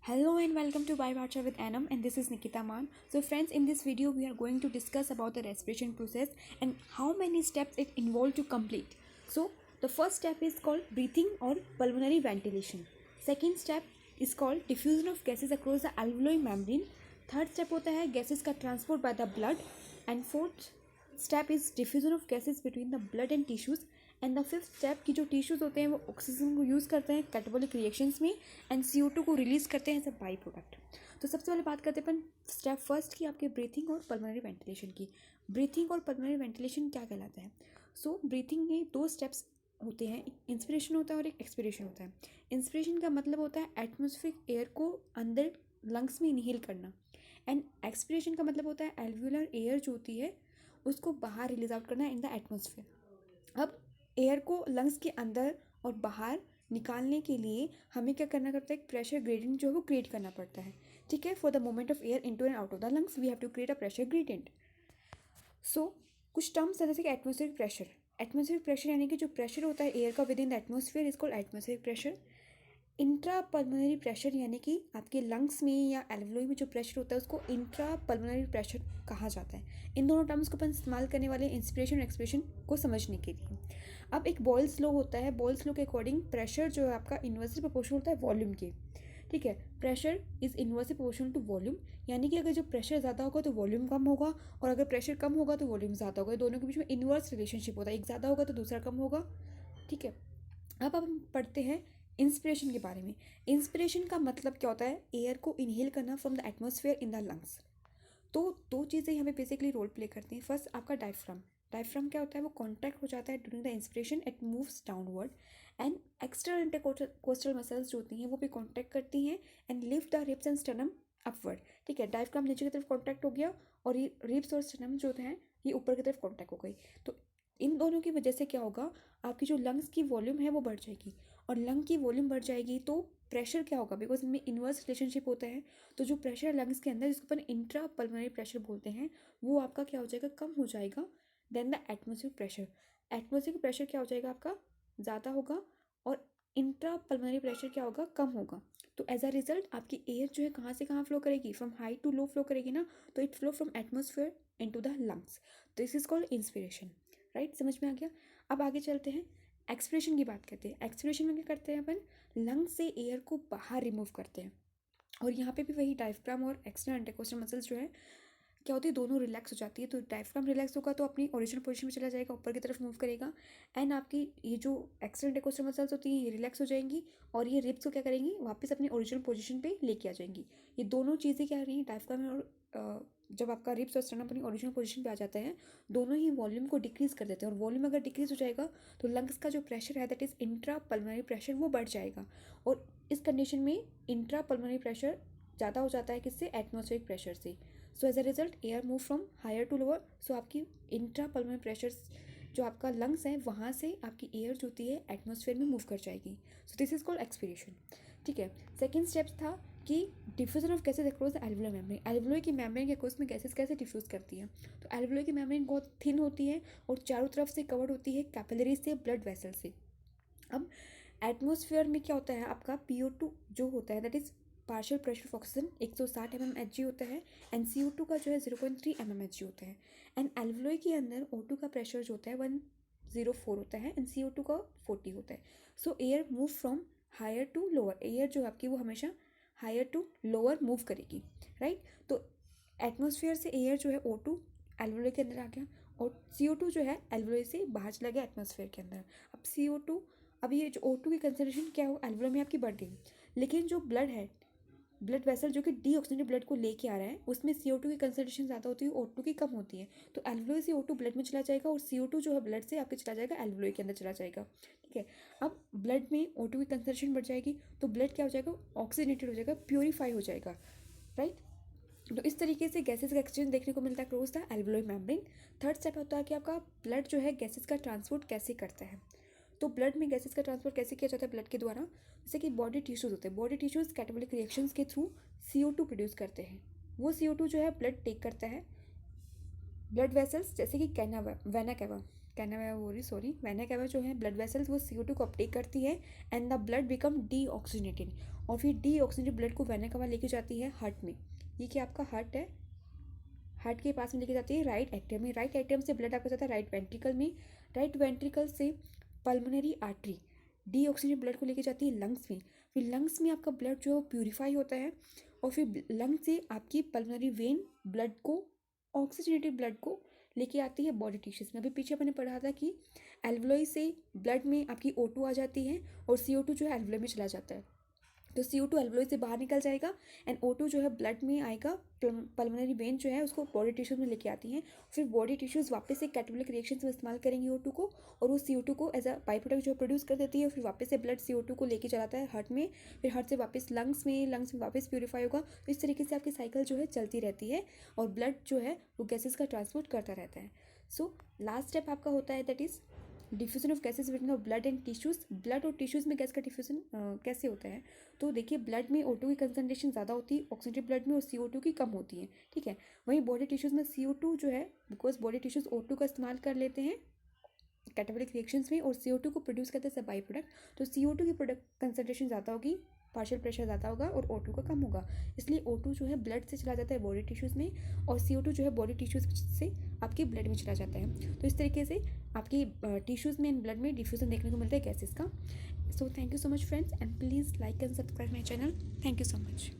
Hello and welcome to Biovacha with Anam, and this is Nikita Man. So friends, in this video we are going to discuss about the respiration process and how many steps it involves to complete. So the first step is called breathing or pulmonary ventilation. Second step is called diffusion of gases across the alveolar membrane. Third step होता है gases का transport by the blood, and fourth step is diffusion of gases between the blood and tissues. And the fifth step की जो tissues होते हैं वो oxygen को use करते हैं कैटाबॉलिक रिएक्शंस में एंड CO2 को रिलीज़ करते हैं एज अ बाई प्रोडक्ट. तो सबसे पहले बात करते हैं अपन स्टेप फर्स्ट की, आपके ब्रीथिंग और पल्मोनरी वेंटिलेशन की. ब्रीथिंग और पल्मोनरी वेंटिलेशन क्या कहलाता है? सो ब्रीथिंग में दो स्टेप्स होते हैं, इंस्पिरेशन होता है और एक एक्सपिरेशन होता है. इंस्पिरेशन का मतलब होता है एटमॉस्फेरिक एयर को अंदर लंग्स में इनहेल करना, एंड एक्सपिरेशन का मतलब होता है एल्वियोलर एयर जो होती है उसको बाहर रिलीज आउट करना इन द एटमॉस्फेयर. अब एयर को लंग्स के अंदर और बाहर निकालने के लिए हमें क्या करना पड़ता है, एक प्रेशर ग्रेडियंट जो है वो क्रिएट करना पड़ता है. ठीक है, for the movement of air into and out of the lungs we have to create a pressure gradient. So कुछ टर्म्स है जैसे कि एटमॉस्फेरिक प्रेशर. एटमॉस्फेरिक प्रेशर यानी कि जो प्रेशर होता है एयर का with in the atmosphere is called atmospheric pressure. Intra pulmonary pressure यानी कि आपके लंग्स में या एल्वोलाई में जो प्रेशर होता है उसको इंट्रा पल्मोनरी प्रेशर कहा जाता है. इन दोनों टर्म्स को अपन इस्तेमाल करने वाले इंस्पिरेशन और एक्सपिरेशन को समझने के लिए. अब एक बॉयल्स लॉ होता है, बॉयल्स लॉ के अकॉर्डिंग प्रेशर जो है आपका इन्वर्सली प्रोपोर्शनल होता है वॉल्यूम के. ठीक है, pressure is inversely proportional to volume, यानी कि अगर जो प्रेशर ज़्यादा होगा तो वॉल्यूम कम होगा, और अगर प्रेशर कम होगा तो वॉल्यूम ज़्यादा होगा. दोनों के बीच में इन्वर्स रिलेशनशिप होता है, एक ज़्यादा होगा तो दूसरा कम होगा. ठीक है, अब हम पढ़ते हैं इंस्पिरेशन के बारे में. इंस्पिरेशन का मतलब क्या होता है, एयर को इनहेल करना from the atmosphere in the lungs. तो दो चीज़ें हमें बेसिकली रोल प्ले करती हैं. फर्स्ट आपका डायफ्राम. डायफ्राम क्या होता है, वो कॉन्ट्रैक्ट हो जाता है during the inspiration, it moves downward, and external intercostal muscles जो होती हैं वो भी कॉन्ट्रैक्ट करती हैं and lift the ribs and sternum upward. ठीक है, डायफ्राम नीचे की तरफ कॉन्ट्रैक्ट हो गया और ये रिब्स और स्टर्नम जो हैं ये ऊपर की तरफ कॉन्ट्रैक्ट हो गई. तो इन दोनों की वजह से क्या होगा, आपकी जो लंग्स की वॉल्यूम है वो बढ़ जाएगी, और लंग की वॉल्यूम बढ़ जाएगी तो प्रेशर क्या होगा, बिकॉज इनमें इन्वर्स रिलेशनशिप होता है. तो जो प्रेशर लंग्स के अंदर जिसको अपन इंट्रा पल्मोनरी प्रेशर बोलते हैं वो आपका क्या हो जाएगा, कम हो जाएगा then the atmospheric pressure. Atmospheric pressure क्या हो जाएगा आपका, ज़्यादा होगा, और इंट्रा पल्मोनरी प्रेशर क्या होगा, कम होगा. तो एज अ रिजल्ट आपकी एयर जो है कहाँ से कहाँ फ्लो करेगी, from high to low flow करेगी ना, तो it flow from atmosphere into the lungs. This is called inspiration. Right, समझ में आ गया. अब आगे चलते हैं, एक्सपिरेशन की बात करते हैं. एक्सपिरेशन में क्या करते हैं अपन, लंग्स से एयर को बाहर रिमूव करते हैं, और यहाँ पे भी वही डायफ्राम और एक्सटर्नल इंटरकोस्टल मसल्स जो है क्या होती है, दोनों रिलैक्स हो जाती है. तो डायफ्राम रिलैक्स होगा तो अपनी ओरिजिनल पोजीशन में चला जाएगा, ऊपर की तरफ मूव करेगा, एंड आपकी ये जो एक्सटर्नल इंटरकोस्टल मसल्स होती हैं ये रिलैक्स हो जाएंगी, और ये रिब्स को क्या करेंगी, वापस अपनी ओरिजिनल पोजीशन पे लेके आ जाएंगी. ये दोनों चीज़ें क्या रही हैं, डायफ्राम और जब आपका रिब्स और स्टर्नम अपनी ओरिजिनल पोजीशन पे आ जाते हैं दोनों ही वॉल्यूम को डिक्रीज़ कर देते हैं, और वॉल्यूम अगर डिक्रीज़ हो जाएगा तो लंग्स का जो प्रेशर है that is intra pulmonary pressure वो बढ़ जाएगा. और इस कंडीशन में इंट्रा पल्मोनरी प्रेशर ज़्यादा हो जाता है किससे, एटमॉस्फेरिक प्रेशर से. So as a result air move from higher to lower. So आपकी इंट्रा पल्मोनरी प्रेशर जो आपका लंग्स है वहाँ से आपकी एयर जो होती है एटमॉस्फेयर में मूव कर जाएगी. So this is called expiration. ठीक है, सेकेंड स्टेप्स था कि diffusion of gases across the alveolar membrane. Alveolar की मेम्ब्रेन के अक्रॉस में गैसेज कैसे डिफ्यूज करती है, तो एल्वुलर की मेम्ब्रेन बहुत थिन होती है और चारों तरफ से कवर्ड होती है कैपिलरी से, ब्लड वेसल से. अब एटमॉस्फेयर में क्या होता है, आपका PO2 जो होता है that is partial pressure of oxygen 160 mmHg होता है, एंड CO2 का जो है 0.3 mmHg होता है. एंड एल्वुलर के अंदर O2 का प्रेशर जो होता है 104 होता है, एंड CO2 का 40 होता है. So air move from higher to lower. Air जो आपकी वो हमेशा हायर टू लोअर मूव करेगी. राइट, तो एटमॉस्फेयर से एयर जो है O2 एल्वुलर के अंदर आ गया, और CO2 जो है एल्वुलर से बाहर चला गया एटमॉस्फेयर के अंदर. अब CO2, अब ये जो O2 की कंसंट्रेशन क्या हो एल्वुलर में आपकी बढ़ गई, लेकिन जो ब्लड है, ब्लड वेसल जो कि डीऑक्सीजनेटेड ब्लड को लेके आ रहा है उसमें CO2 की कंसंट्रेशन ज़्यादा होती है, O2 की कम होती है. तो एल्वुलर से O2 ब्लड में चला जाएगा, और CO2 जो है ब्लड से आपके चला जाएगा एल्वुलर के अंदर चला जाएगा. ठीक है, अब ब्लड में O2 की कंसंट्रेशन बढ़ जाएगी तो ब्लड क्या हो जाएगा, ऑक्सीजनेटेड हो जाएगा, प्योरीफाई हो जाएगा. राइट, तो इस तरीके से गैसेस का एक्सचेंज देखने को मिलता है cross the alveolar membrane. Third step होता है कि आपका ब्लड जो है गैसेस का ट्रांसपोर्ट कैसे करता है. तो ब्लड में गैसेस का ट्रांसपोर्ट कैसे किया जाता है ब्लड के द्वारा, जैसे कि बॉडी टिश्यूज़ होते हैं, बॉडी टिश्यूज़ कैटाबॉलिक रिएक्शंस के थ्रू CO2 प्रोड्यूस करते हैं. वो CO2 जो है ब्लड टेक करता है, ब्लड वेसल्स जैसे कि वेना कैवा वेना कैवा जो है ब्लड वेसल्स वो CO2 को अपटेक करती है and the blood become deoxygenated, और फिर डीऑक्सीजनेटेड ब्लड को वेना कैवा लेके जाती है हार्ट में। ये क्या आपका हार्ट है, हार्ट के पास में लेके जाती है राइट एट्रियम में, राइट एट्रियम से ब्लड आपका जाता है राइट वेंट्रिकल में, राइट वेंट्रिकल से पल्मोनरी आर्टरी डीऑक्सीजनेटेड ब्लड को लेके जाती है लंग्स में, फिर लंग्स में आपका ब्लड जो प्यूरिफाई होता है, और फिर लंग्स से आपकी पल्मोनरी वेन ब्लड को, ऑक्सीजनेटेड ब्लड को लेके आती है बॉडी टिश्यूज में। अभी पीछे अपने पढ़ा था कि एल्वुलाई से ब्लड में आपकी O2 आ जाती है और CO2 जो है एल्वुलाई में चला जाता है, तो CO2 एल्वुलाई से बाहर निकल जाएगा एंड O2 जो है ब्लड में आएगा, पल्मोनरी वेन जो है उसको बॉडी टिश्यूज में लेके आती हैं, फिर बॉडी टिश्यूज वापस से कैटाबोलिक रिएक्शंस में इस्तेमाल करेंगे O2 को, और वो CO2 को एज अ बाई प्रोडक्ट जो प्रोड्यूस कर देती है, फिर वापस से ब्लड CO2 को लेके चलाता है हार्ट में, फिर हार्ट से वापस लंग्स में वापस प्यूरीफाई होगा। तो इस तरीके से आपकी साइकिल जो है चलती रहती है और ब्लड जो है वो गैसेज का ट्रांसपोर्ट करता रहता है। सो लास्ट स्टेप आपका होता है that is diffusion of gases between blood and tissues. Blood और टिश्यूज़ में गैस का डिफ्यूजन कैसे होता है, तो देखिए ब्लड में O2 की कंसनट्रेशन ज़्यादा होती है ऑक्सीजनेटेड ब्लड में, और CO2 की कम होती है, ठीक है। वहीं बॉडी टिश्यूज़ में CO2 जो है, बिकॉज बॉडी टिश्यूज़ O2 का इस्तेमाल कर लेते हैं कैटाबोलिक रिएक्शंस में और CO2 को प्रोड्यूस करते हैं एज बाई प्रोडक्ट, तो CO2 की प्रोडक्ट कंसनट्रेशन ज़्यादा होगी, पार्शियल प्रेशर ज़्यादा होगा और O2 का कम होगा, इसलिए O2 जो है ब्लड से चला जाता है बॉडी टिश्यूज़ में और CO2 जो है बॉडी टिश्यूज़ से आपके ब्लड में चला जाता है। तो इस तरीके से आपकी टिश्यूज़ में एंड ब्लड में डिफ्यूजन देखने को मिलता है गैसेस का। So thank you so much friends, and please like and subscribe my channel. Thank you so much.